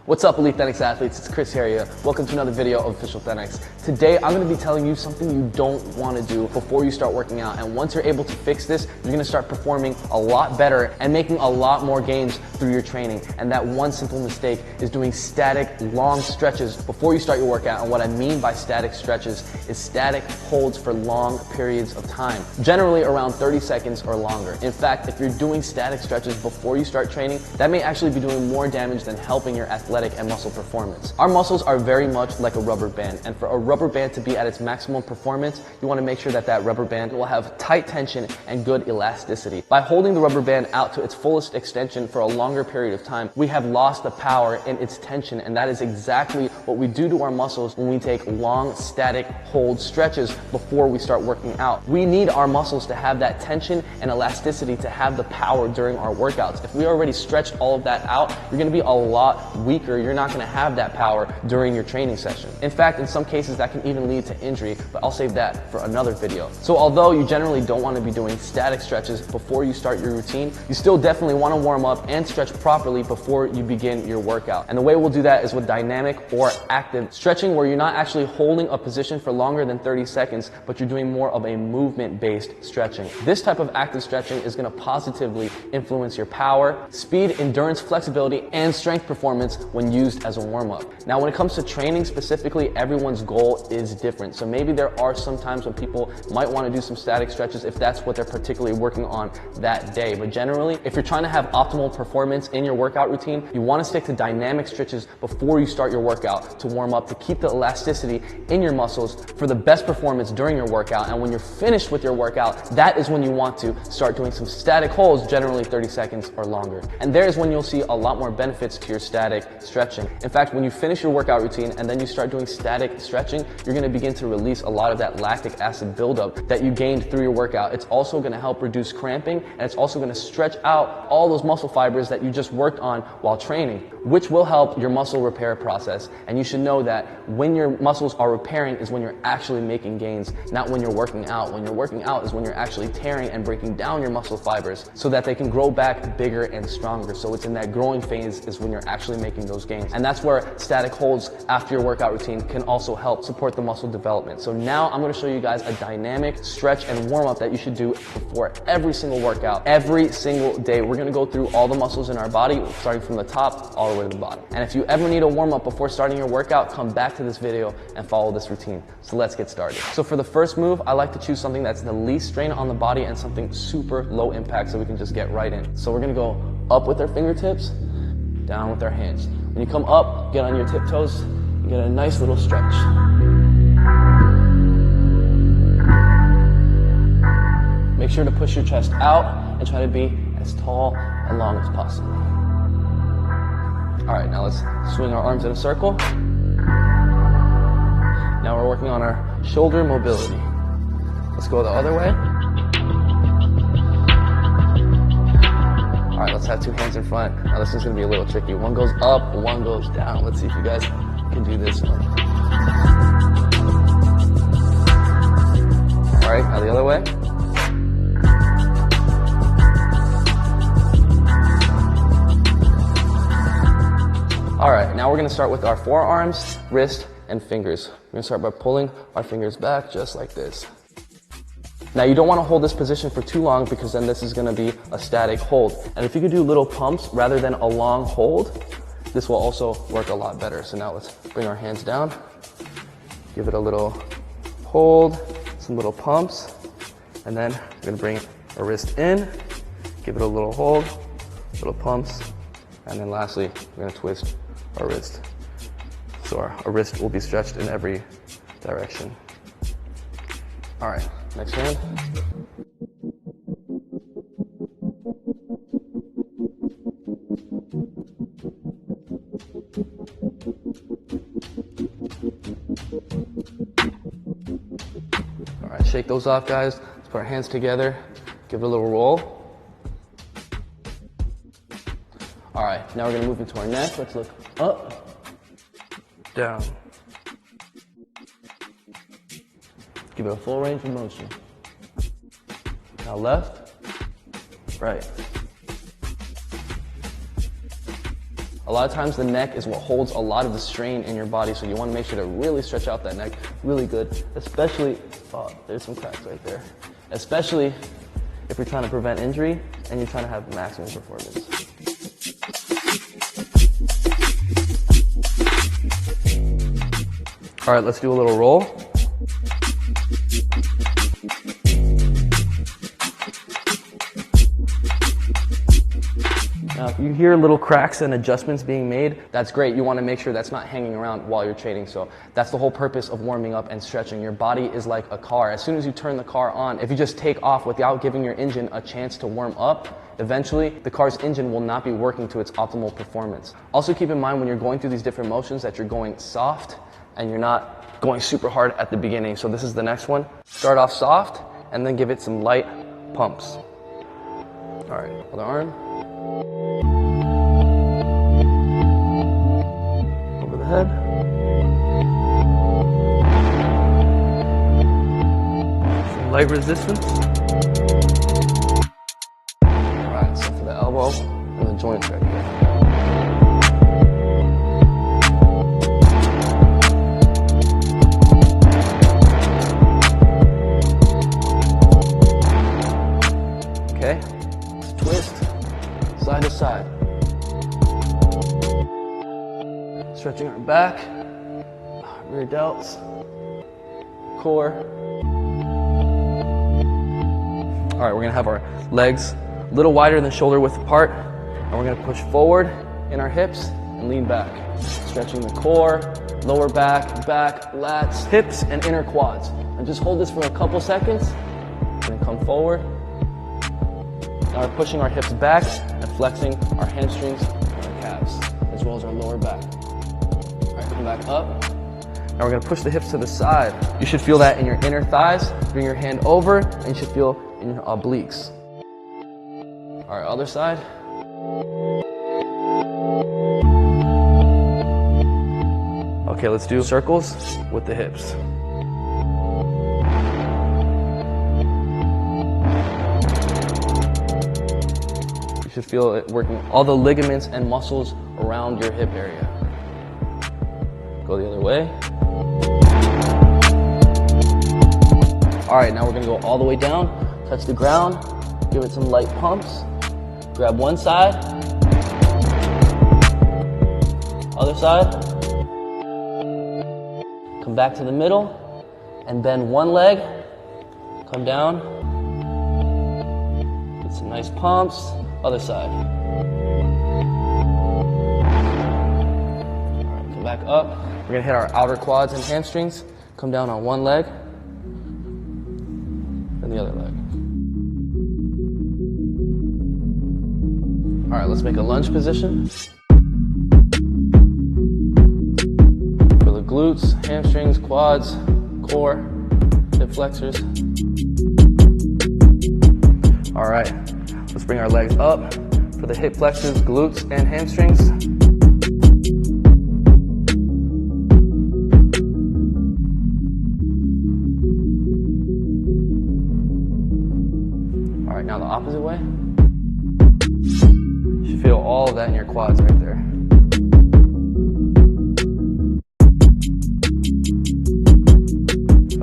What's up, Elite Thenx athletes? It's Chris here. Welcome to another video of Official Thenx. Today, I'm going to be telling you something you don't want to do before you start working out. And once you're able to fix this, you're going to start performing a lot better and making a lot more gains through your training. And that one simple mistake is doing static, long stretches before you start your workout. And what I mean by static stretches is static holds for long periods of time, generally around 30 seconds or longer. In fact, if you're doing static stretches before you start training, that may actually be doing more damage than helping your athletic and muscle performance. Our muscles are very much like a rubber band, and for a rubber band to be at its maximum performance, you want to make sure that that rubber band will have tight tension and good elasticity. By holding the rubber band out to its fullest extension for a longer period of time, we have lost the power in its tension, and that is exactly what we do to our muscles when we take long static hold stretches before we start working out. We need our muscles to have that tension and elasticity to have the power during our workouts. If we already stretched all of that out, you're going to be a lot weaker. You're not going to have that power during your training session. In fact, in some cases that can even lead to injury, but I'll save that for another video. So although you generally don't want to be doing static stretches before you start your routine, you still definitely want to warm up and stretch properly before you begin your workout. And the way we'll do that is with dynamic or active stretching, where you're not actually holding a position for longer than 30 seconds, but you're doing more of a movement-based stretching. This type of active stretching is going to positively influence your power, speed, endurance, flexibility, and strength performance when used as a warm-up. Now, when it comes to training specifically, everyone's goal is different. So maybe there are some times when people might want to do some static stretches if that's what they're particularly working on that day. But generally, if you're trying to have optimal performance in your workout routine, you want to stick to dynamic stretches before you start your workout to warm up, to keep the elasticity in your muscles for the best performance during your workout. And when you're finished with your workout, that is when you want to start doing some static holds, generally 30 seconds or longer. And there is when you'll see a lot more benefits to your static stretching. In fact, when you finish your workout routine and then you start doing static stretching, you're going to begin to release a lot of that lactic acid buildup that you gained through your workout. It's also going to help reduce cramping, and it's also going to stretch out all those muscle fibers that you just worked on while training, which will help your muscle repair process. And you should know that when your muscles are repairing is when you're actually making gains, not when you're working out. When you're working out is when you're actually tearing and breaking down your muscle fibers so that they can grow back bigger and stronger. So it's in that growing phase is when you're actually making those gains. And that's where static holds after your workout routine can also help support the muscle development. So now I'm going to show you guys a dynamic stretch and warm up that you should do before every single workout, every single day. We're going to go through all the muscles in our body, starting from the top all the way to the bottom. And if you ever need a warm up before starting your workout, come back to this video and follow this routine. So let's get started. So for the first move, I like to choose something that's the least strain on the body and something super low impact so we can just get right in. So we're going to go up with our fingertips, down with our hands. When you come up, get on your tiptoes, and get a nice little stretch. Make sure to push your chest out and try to be as tall and long as possible. All right, now let's swing our arms in a circle. Now we're working on our shoulder mobility. Let's go the other way. All right, let's have two hands in front. Now this is gonna be a little tricky. One goes up, one goes down. Let's see if you guys can do this one. All right, now the other way. All right, now we're gonna start with our forearms, wrist, and fingers. We're gonna start by pulling our fingers back just like this. Now you don't want to hold this position for too long because then this is going to be a static hold. And if you could do little pumps rather than a long hold, this will also work a lot better. So now let's bring our hands down, give it a little hold, some little pumps, and then we're going to bring our wrist in, give it a little hold, little pumps, and then lastly, we're going to twist our wrist. So our wrist will be stretched in every direction. All right. Next hand. All right, shake those off, guys. Let's put our hands together, give it a little roll. All right, now we're gonna move into our neck. Let's look up, down. Give it a full range of motion. Now left, right. A lot of times the neck is what holds a lot of the strain in your body, so you want to make sure to really stretch out that neck really good, especially, oh, there's some cracks right there, especially if you're trying to prevent injury and you're trying to have maximum performance. All right, let's do a little roll. Now, if you hear little cracks and adjustments being made, that's great. You want to make sure that's not hanging around while you're training. So that's the whole purpose of warming up and stretching. Your body is like a car. As soon as you turn the car on, if you just take off without giving your engine a chance to warm up, eventually the car's engine will not be working to its optimal performance. Also keep in mind when you're going through these different motions that you're going soft and you're not going super hard at the beginning. So this is the next one. Start off soft and then give it some light pumps. All right, other arm. Over the head. Some light resistance. All right, so for the elbow and the joints right here. Okay, twist, side to side. Stretching our back, rear delts, core. All right, we're gonna have our legs a little wider than shoulder width apart, and we're gonna push forward in our hips and lean back. Stretching the core, lower back, lats, hips, and inner quads. And just hold this for a couple seconds, and then come forward. Now we're pushing our hips back and flexing our hamstrings and our calves, as well as our lower back. All right, come back up. Now we're gonna push the hips to the side. You should feel that in your inner thighs. Bring your hand over, and you should feel in your obliques. All right, other side. Okay, let's do circles with the hips. You should feel it working all the ligaments and muscles around your hip area. Go the other way. All right, now we're gonna go all the way down, touch the ground, give it some light pumps. Grab one side, other side. Come back to the middle and bend one leg. Come down. Get some nice pumps. Other side. All right, come back up. We're gonna hit our outer quads and hamstrings. Come down on one leg and the other leg. All right, let's make a lunge position. For the glutes, hamstrings, quads, core, hip flexors. All right, let's bring our legs up for the hip flexors, glutes, and hamstrings. All right, now the opposite way. You should feel all of that in your quads right there.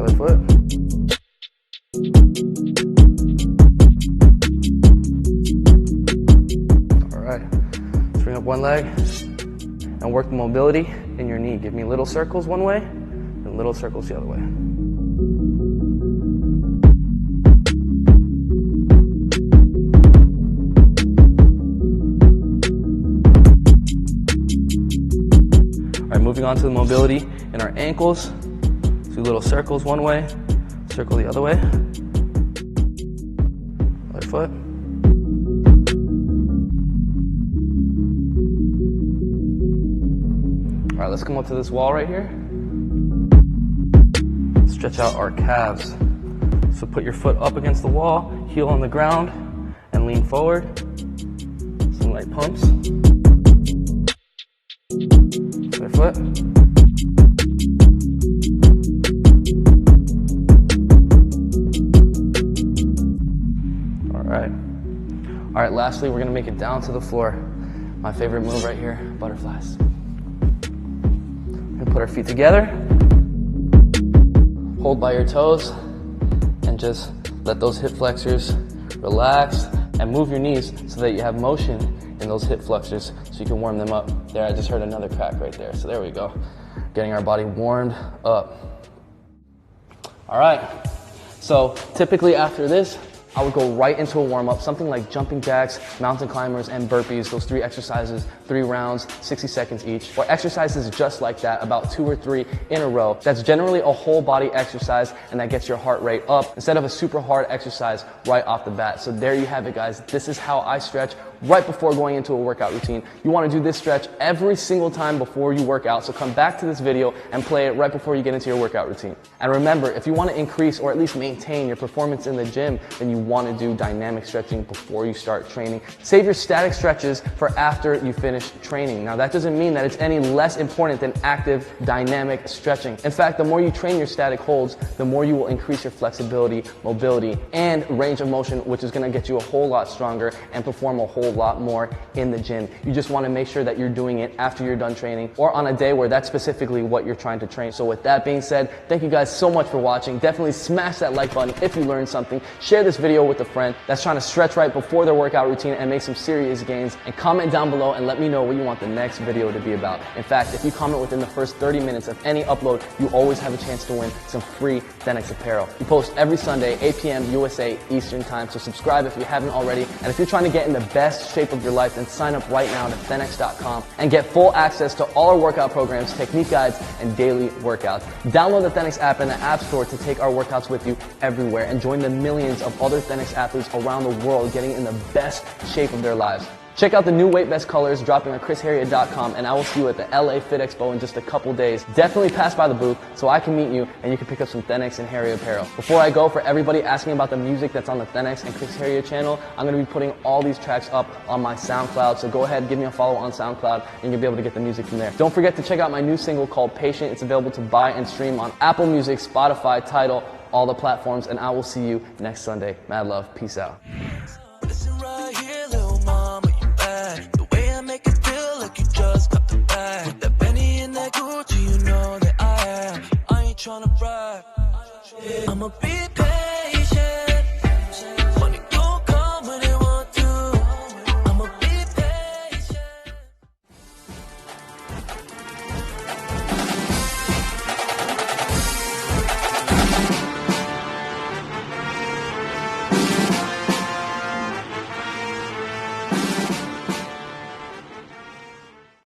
Other foot. All right, let's bring up one leg and work the mobility in your knee. Give me little circles one way and little circles the other way. Moving on to the mobility in our ankles. Do little circles one way, circle the other way. Other foot. All right, let's come up to this wall right here. Stretch out our calves. So put your foot up against the wall, heel on the ground, and lean forward. Some light pumps. Other foot. All right, lastly, we're gonna make it down to the floor. My favorite move right here, butterflies. We're gonna put our feet together, hold by your toes, and just let those hip flexors relax, and move your knees so that you have motion in those hip flexors so you can warm them up. There, I just heard another crack right there. So there we go. Getting our body warmed up. All right, so typically after this, I would go right into a warm-up, something like jumping jacks, mountain climbers, and burpees. Those 3 exercises, 3 rounds, 60 seconds each. Or exercises just like that, about 2 or 3 in a row. That's generally a whole body exercise, and that gets your heart rate up instead of a super hard exercise right off the bat. So there you have it, guys. This is how I stretch right before going into a workout routine. You want to do this stretch every single time before you work out. So come back to this video and play it right before you get into your workout routine. And remember, if you want to increase or at least maintain your performance in the gym, then you want to do dynamic stretching before you start training. Save your static stretches for after you finish training. Now that doesn't mean that it's any less important than active dynamic stretching. In fact, the more you train your static holds, the more you will increase your flexibility, mobility, and range of motion, which is going to get you a whole lot stronger and perform a whole lot more in the gym. You just want to make sure that you're doing it after you're done training or on a day where that's specifically what you're trying to train. So with that being said, thank you guys so much for watching. Definitely smash that like button if you learned something. Share this video with a friend that's trying to stretch right before their workout routine and make some serious gains. And comment down below and let me know what you want the next video to be about. In fact, if you comment within the first 30 minutes of any upload, you always have a chance to win some free Thenx apparel. We post every Sunday, 8 p.m. USA Eastern Time, so subscribe if you haven't already. And if you're trying to get in the best shape of your life, then sign up right now to Thenx.com and get full access to all our workout programs, technique guides, and daily workouts. Download the Thenx app in the App Store to take our workouts with you everywhere and join the millions of other Thenx athletes around the world getting in the best shape of their lives. Check out the new weight best colors dropping on chrisharriott.com, and I will see you at the LA Fit Expo in just a couple days. Definitely pass by the booth so I can meet you and you can pick up some Thenx and Harry apparel. Before I go, for everybody asking about the music that's on the Thenx and Chris Harriott channel, I'm going to be putting all these tracks up on my SoundCloud, so go ahead, give me a follow on SoundCloud and you'll be able to get the music from there. Don't forget to check out my new single called Patient. It's available to buy and stream on Apple Music, Spotify, Tidal, all the platforms, and I will see you next Sunday. Mad love. Peace out. Listen right here, little mama, you bad. The way I make it feel like you just got the bag. Put that Benny in that Gucci, you know that I am. I ain't tryna brag. I'm a big